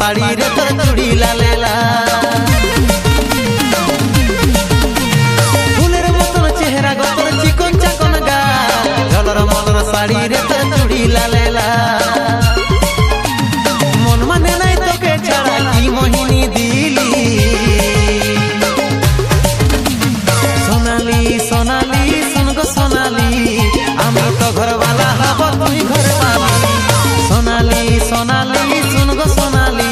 শাড়ি রে তোর চুড়ি লালে লাল ফুলের মতন চেহারা গো তোর চিকন চাকন গাল ঝলর মলর শাড়ি রে তোর চুড়ি লালে লাল মন মানে নাই তোকে ছাড়া কি মোহিনী দিলি সোনালি সোনালি শুন গো সোনালি আমি তো ঘরওয়ালা হব তুই ঘরওয়ালি সোনালি সোনালি শুন গো সোনালি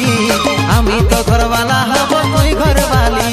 আমি তো ঘরওয়ালা হব তুই ঘরওয়ালি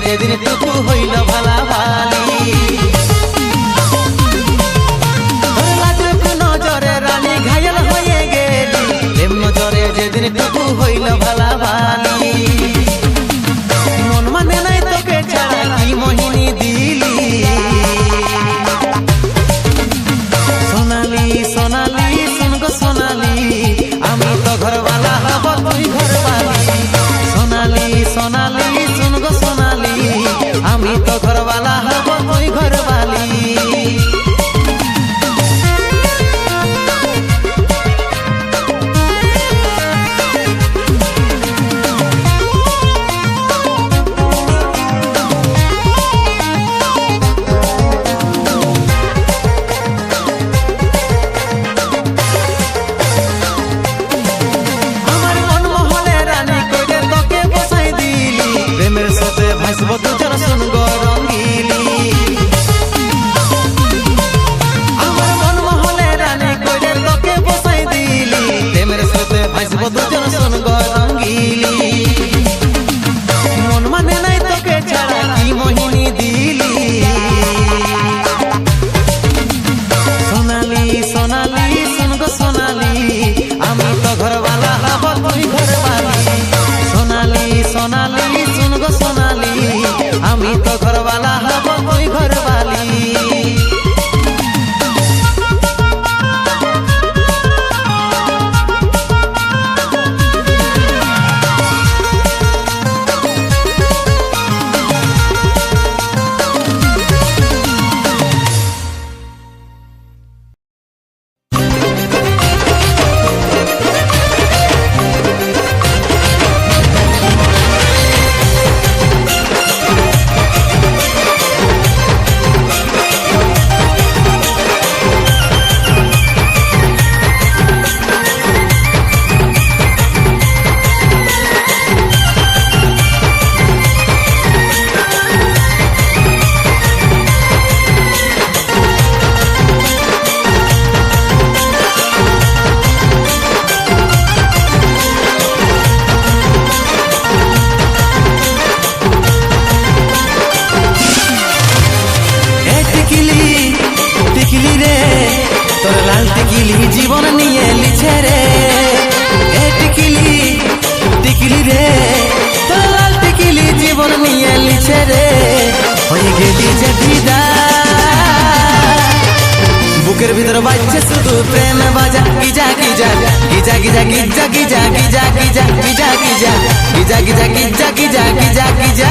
যেদিন টুকু হইল ভালা ভালি নজরে রানী ঘায়ল হয়ে গেলি প্রেম নজরে যেদিন টুকু হইল ভালা ভালি মন মানে নাই তোকে ছাড়া কি মোহিনী দিলি সোনালি সোনালি শুন গো সোনালি আমি তো ঘরওয়ালা হব তুই ঘরওয়ালি সোনালি সোনালি শুন গো সোনালি আমি তো ঘরওয়ালা হব তুই ঘরওয়ালি আমার মন মহলে রানী কইরে তোকে বসাই দিলি প্রেমের সাথে ভাসব দুজন শুন গো রঙ্গিলি আমার মন মহলে রানী কইরে তোকে বসাই দিলি প্রেমের সাথে ভাসব দুজন শুন গো রঙ্গিলি মন মানে নাই তোকে ছাড়া কি মোহিনী দিলি সোনালি সোনালি শুন গো সোনালি আমি তো ঘরওয়ালা হব তুই ঘরওয়ালি সোনালি সোনালি শুন গো সোনালি আমি তো ঘরওয়ালা হব তুই ঘরওয়ালি টিকলি রে তোর লাল টিকলি জীবন নিয়ে লিছে রে এ টিকলি রে তোর লাল টিকলি জীবন নিয়ে লিছে রে হয়ে গেলি যে বিদা বুকের ভিতর বাজছে শুধু প্রেম বাজা Giza Giza Giza Giza Giza Giza Giza Giza Giza Giza Giza Giza Giza Giza Giza Giza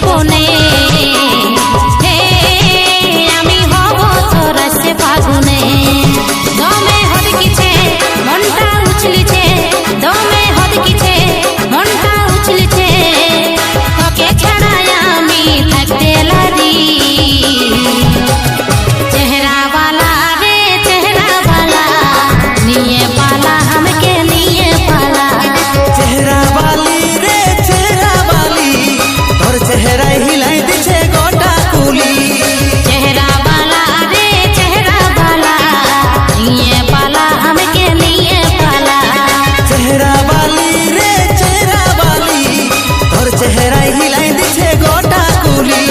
যৌবনে আমি হব তোর সে ফাগুনে দমে হদকিছে মনটা উছলিছে দমে হদকিছে মনটা উছলিছে তোকে ছাড়া আমি থাকতে লারি চেহারা वाला রে চেহারা वाला নিয়ে পালা हमके নিয়ে পালা চেহারা বালি রে চেহারা বালি তোর চেহারা হিলাই দিছে গোটা কুলি চেহারা वाला রে চেহারা वाला নিয়ে পালা हमके নিয়ে পালা চেহারা বালি রে চেহারা বালি তোর চেহারা হিলাই দিছে গোটা কুলি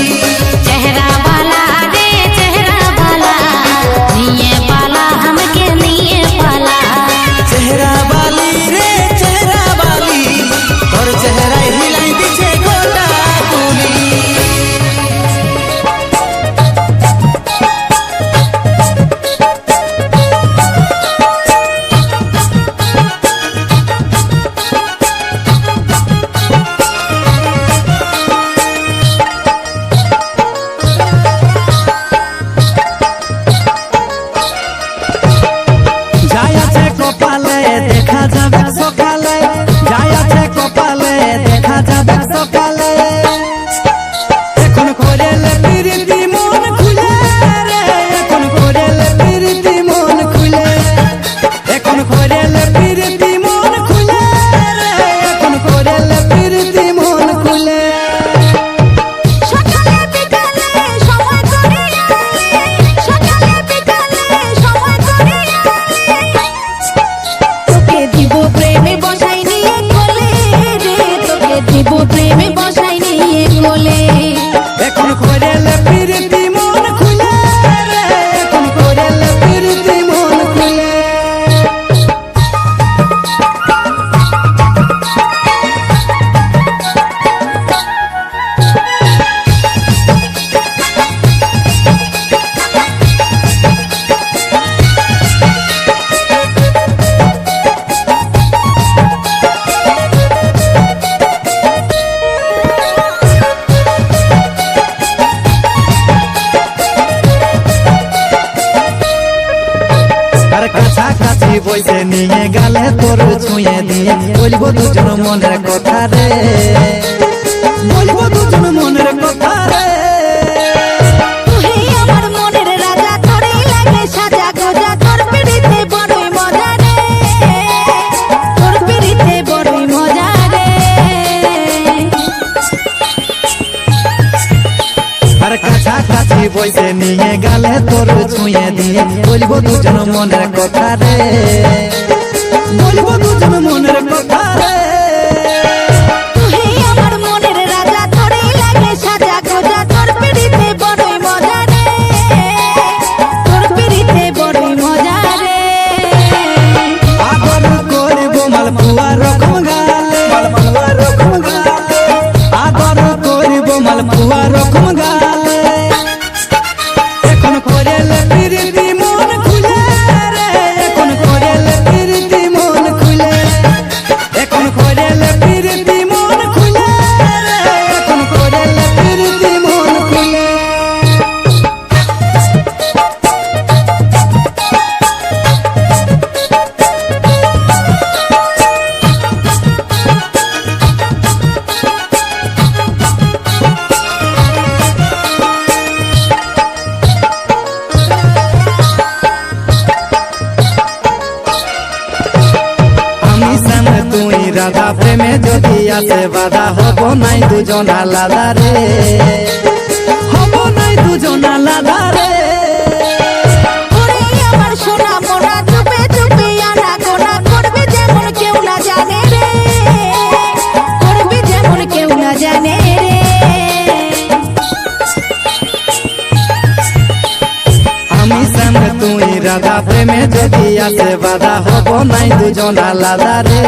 চেহারা वाला রে চেহারা वाला নিয়ে পালা हमके নিয়ে পালা চেহারা বালি রে চেহারা বালি তোর চেহারা হিলাই দিছে গোটা কুলি যাই আছে কপালে দেখা যাবে সকালে যাই আছে কপালে দেখা যাবে সকালে এখন করেলে প্রীতি মন খুলে রে এখন করেলে প্রীতি মন খুলে এখন করেলে প্রীতি মন খুলে রে এখন করেলে প্রীতি মন খুলে সকালে বিকালে সময় করে সকালে বিকালে সময় করে তোকে দিব প্রেমে বসাই নিয়ে কোলে রে তোকে দিব প্রেমে বসাই নিয়ে কোলে এখন করেলে প্রীতি মন খুলে রে এখন করেলে প্রীতি মন খুলে আর কাছাকাছি বইতে নিয়ে গেলে তোর ছুঁয়ে দিয়ে বলবো দুজন মনের কথা রে বলবো দুজন মনের কথা রে তুই আমার মনের রাজা তোরে লাগে সাজা গোজা তোর পিড়িতে বড়ই মজা রে তোর পিড়িতে বড়ই মজা রে আর কাছাকাছি বইতে নিয়ে গেলে তোর ছুঁয়ে দিয়ে বলবো দুজন মনের কথা রে বলবো দুজন মনের কথা রে তুই আমার মনের রাজা তোরে লাগে সাজা গোজা তোর পিড়িতে বড়ই মজা রে তোর পিড়িতে বড়ই মজা রে আদর করবো মালপুয়া রকম গালে মালপুয়া রকম গালে আদর করবো মালপুয়া রকম গালে এখন করেলে প্রীতি মন খুলে রে এখন করেলে প্রীতি মন খুলে এখন করেলে প্রীতি মন খুলে রে এখন করেলে প্রীতি মন খুলে আমি সামনে তুই রাধা প্রেমে যদি আসে বাধা হব নাই দুজন আলাদা রে হব নাই দুজন আলাদা রে ওরে আমার সোনা মোনা চুপে চুপে আনা গোনা করবে যেমন কেউ না জানে রে করবে যেমন কেউ না জানে রে আমি সামনে তুই রাধা প্রেমে যদি আসে বাধা হব নাই দুজন আলাদা রে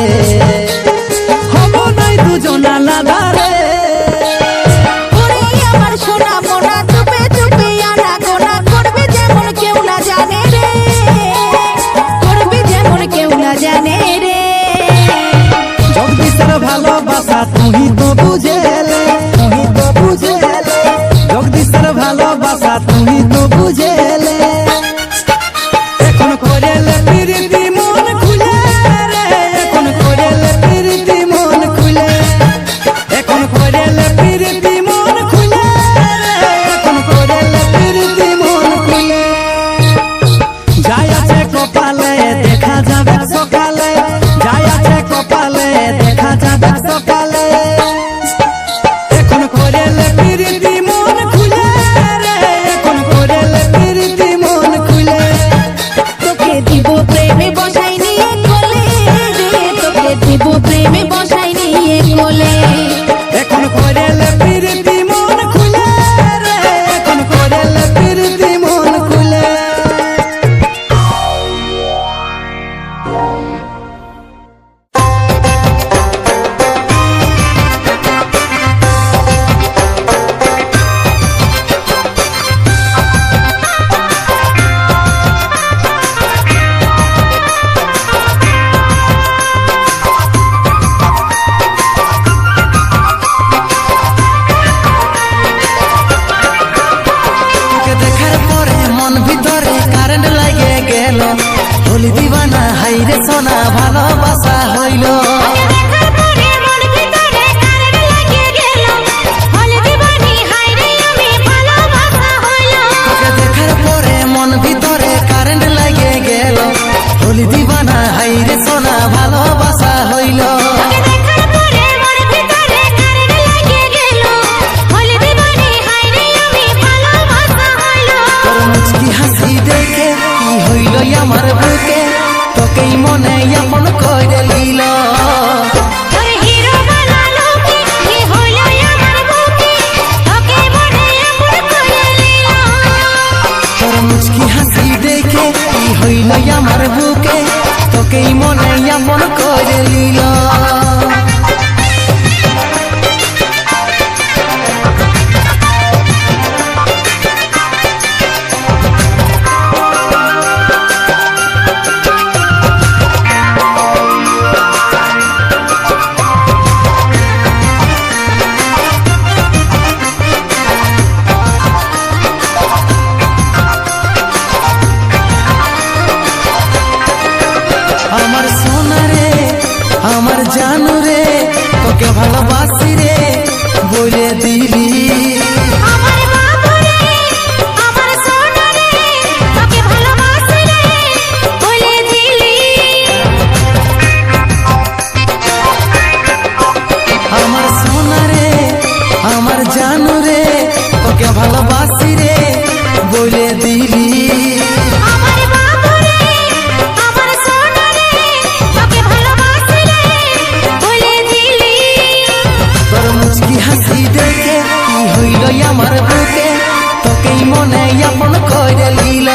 হব নাই দুজন আলাদা রে ওরে আমার সোনা মোনা চুপে চুপে আনা গোনা করবে যেমন কেউ না জানে রে করবে যেমন কেউ না জানে রে জগদীশের ভালোবাসা তুই তো বুঝেলে তুই তো বুঝ বুঝেলে জগদীশের ভালোবাসা তুমি তো বুঝেলে এখন করেলে প্রীতি মন খুলে রে এখন করেলে প্রীতি মন খুলে এখন করেলে প্রীতি মন খুলে রে এখন করেলে প্রীতি মন খুলে যাই আছে কপালে দেখা যাবে সকালে যাই আছে কপালে দেখা যাবে সকালে এখন করেলে প্রীতি মন খুলে রে এখন করেলে প্রীতি মন খুলে তোকে দিব প্রেমে বসাই নিয়ে কোলে রে তোকে দিব প্রেমে বসাই নিয়ে কোলে এখন করেলে প্রীতি মন খুলে রে এখন করেলে প্রীতি মন খুলে তোকে দেখার পরে মন ভিতরে কারেন্ট লাগে গেল হলি দিবানা হাইরে সোনা ভালোবাসা হইল তোকে দেখার পরে মন ভিতরে কারেন্ট লাগে গেল হলি দিবানা হাইরে সোনা ভালোবাসা হইল তোর মুচকি হাসি দেখে কি হইল আমার বুকে তোকেই মনে আপন করে লিল তোর মুচকি হাসি দেখে কি হইল আমার বুকে তোকেই মনে আপন করে লিল আমার সোনা রে আমার জানু রে তোকে ভালোবাসি রে বলে দিলি আমার সোনা রে আমার জানু রে তোকে ভালোবাসি রে বলে দিলি তোর মুচকি হাসি দেখে কি হইল আমার বুকে তোকেই মনে আপন করে লিল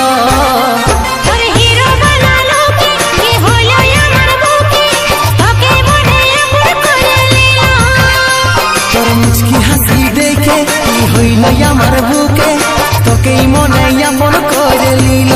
তোর মুচকি হাসি দেখে কি হইল আমার বুকে তোকেই মনে আপন করে লিল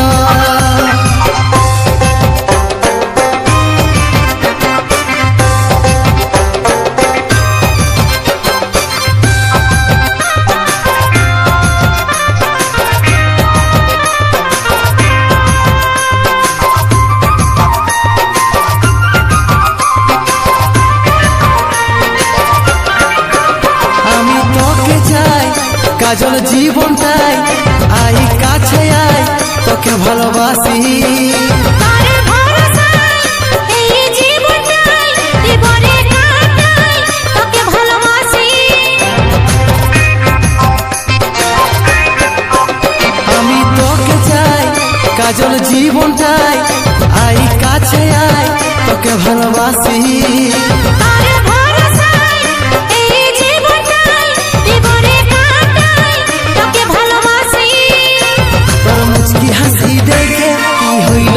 আমি তোকে চাই কাজল জীবনটাই আই কাছে আয় তোকে ভালোবাসি আমি তোকে চাই কাজল জীবনটাই আই কাছে আয় তোকে ভালোবাসি তোর মুচকি হাসি দেখে কি হইল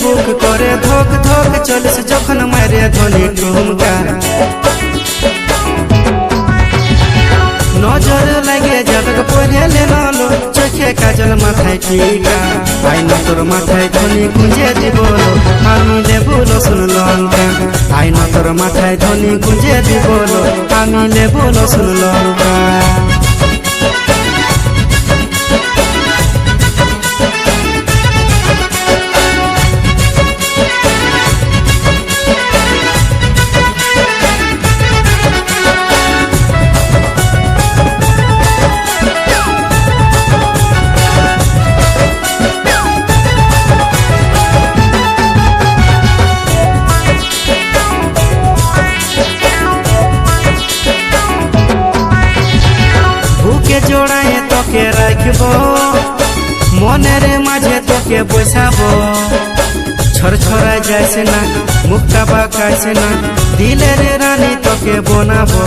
বুক করে ধক ধক চলিস যখন মারে ধনি ঠুমকা নজর লাগে যাবে পড়েলে নলো চোখে কাজল মাথায় টিকা আইনা তোর মাথায় ধনি গুঁজে দিব আমি লেবু রসুন লঙ্কা আইনা তোর মাথায় ধনি গুঁজে দিব আমি লেবু রসুন লঙ্কা জোড়ায় তোকে রাখব মনের মাঝে তোকে বসাবো ছড়ছড়া যাইছে না মুখটা বাঁকাইছে না দিলের রানী তোকে বানাবো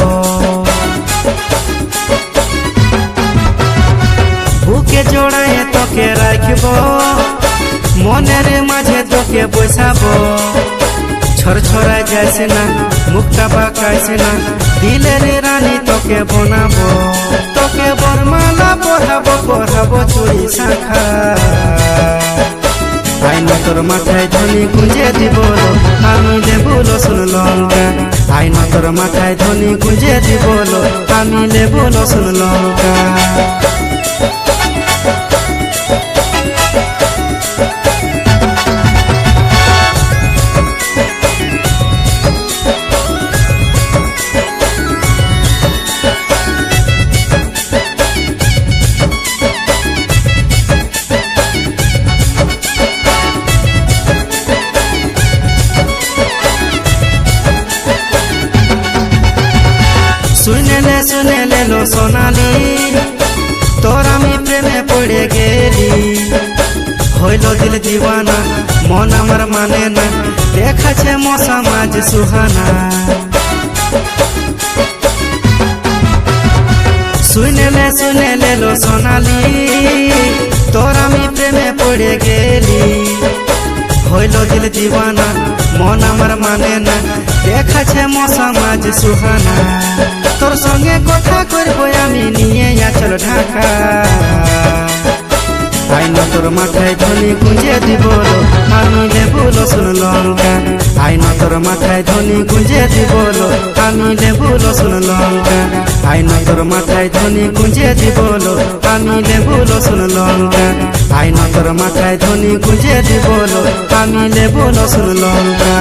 বুকে জোড়ায় তোকে রাখব মনের মাঝে তোকে বসাবো ছড়ছড়া যাইছে না মুখটা বাঁকাইছে না দিলের রানী তোকে বানাবো তোকে বরমালা পড়াবো চুরি শাখা আইনা তোর মাথায় ধনি গুঁজে দিব আমি লেবু রসুন লঙ্কা আইনা তোর মাথায় ধনি গুঁজে দিব আমি লেবু রসুন লঙ্কা শুনেলে লো সোনালি তোর আমি প্রেমে পড়ে গেলি হইল দিল দিওয়ানা মন আমার মানে না দেখাছে মশা মাঝ সুহানা শুনেলে লো সোনালি তোর আমি প্রেমে পড়ে গেলি হইল দিল দিওয়ানা মন আমার মানে না দেখাছে মশা মাঝ সুহানা তোর সঙ্গে কথা করবো আমি নিয়ে আচল ঢাকা আইনা তোর মাথায় ধনি গুঁজে দিব আমি লেবু রসুন লঙ্কা আইনা তোর মাথায় ধনি গুঁজে দিব আমি লেবু রসুন লঙ্কা আইনা তোর মাথায় ধনি গুঁজে দিব আমি লেবু রসুন লঙ্কা আইনা তোর মাথায় ধনি গুঁজে দিব আমি লেবু রসুন লঙ্কা